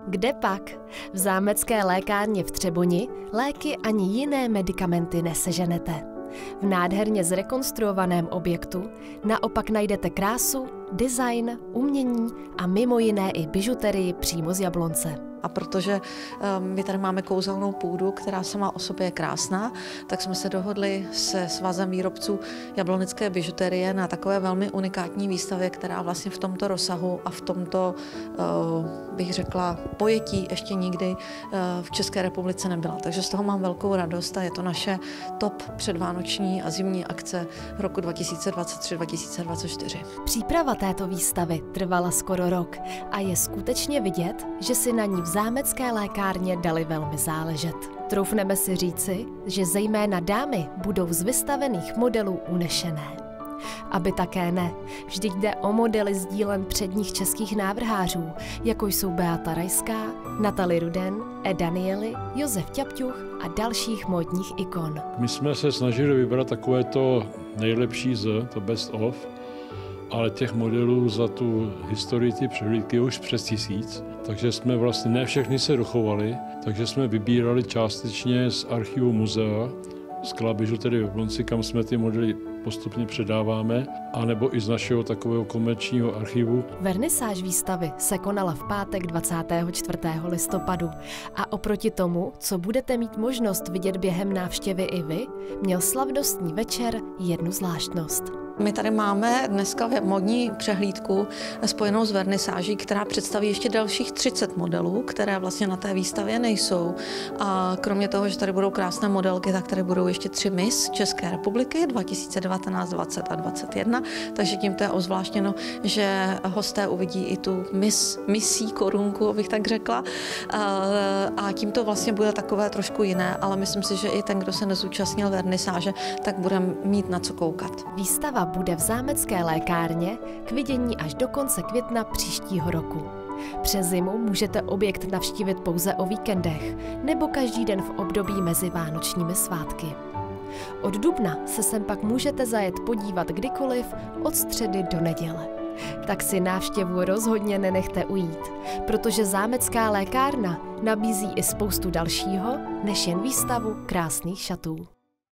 Kde pak? V zámecké lékárně v Třeboni léky ani jiné medikamenty neseženete. V nádherně zrekonstruovaném objektu naopak najdete krásu, design, umění a mimo jiné i bižuterii přímo z Jablonce. A protože my tady máme kouzelnou půdu, která sama o sobě je krásná, tak jsme se dohodli se svazem výrobců jablonické bižuterie na takové velmi unikátní výstavě, která vlastně v tomto rozsahu a v tomto, bych řekla, pojetí ještě nikdy v České republice nebyla. Takže z toho mám velkou radost a je to naše top předvánoční a zimní akce roku 2023-2024. Příprava této výstavy trvala skoro rok a je skutečně vidět, že si na ní v zámecké lékárně dali velmi záležet. Troufneme si říci, že zejména dámy budou z vystavených modelů unešené. Aby také ne, vždyť jde o modely z dílen předních českých návrhářů, jako jsou Beata Rajská, Natalie Ruden, E. Danieli, Josef Ťapťuch a dalších módních ikon. My jsme se snažili vybrat takové to nejlepší to best of, ale těch modelů za tu historii ty přehlídky je už přes 1000, takže jsme vlastně ne všechny se dochovali, takže jsme vybírali částečně z archivu muzea, Skla bižuterie v Jablonci, kam jsme ty modely postupně předáváme, anebo i z našeho takového komerčního archivu. Vernisáž výstavy se konala v pátek 24. listopadu a oproti tomu, co budete mít možnost vidět během návštěvy i vy, měl slavnostní večer jednu zvláštnost. My tady máme dneska modní přehlídku spojenou s vernisáží, která představí ještě dalších 30 modelů, které vlastně na té výstavě nejsou. A kromě toho, že tady budou krásné modelky, tak tady budou ještě 3 Miss České republiky 2019, 20 a 21. Takže tímto je ozvláštěno, že hosté uvidí i tu misí korunku, abych tak řekla. A tímto vlastně bude takové trošku jiné, ale myslím si, že i ten, kdo se nezúčastnil vernisáže, tak bude mít na co koukat. Výstava bude v zámecké lékárně k vidění až do konce května příštího roku. Přes zimu můžete objekt navštívit pouze o víkendech nebo každý den v období mezi vánočními svátky. Od dubna se sem pak můžete zajet podívat kdykoliv od středy do neděle. Tak si návštěvu rozhodně nenechte ujít, protože zámecká lékárna nabízí i spoustu dalšího, než jen výstavu krásných šatů.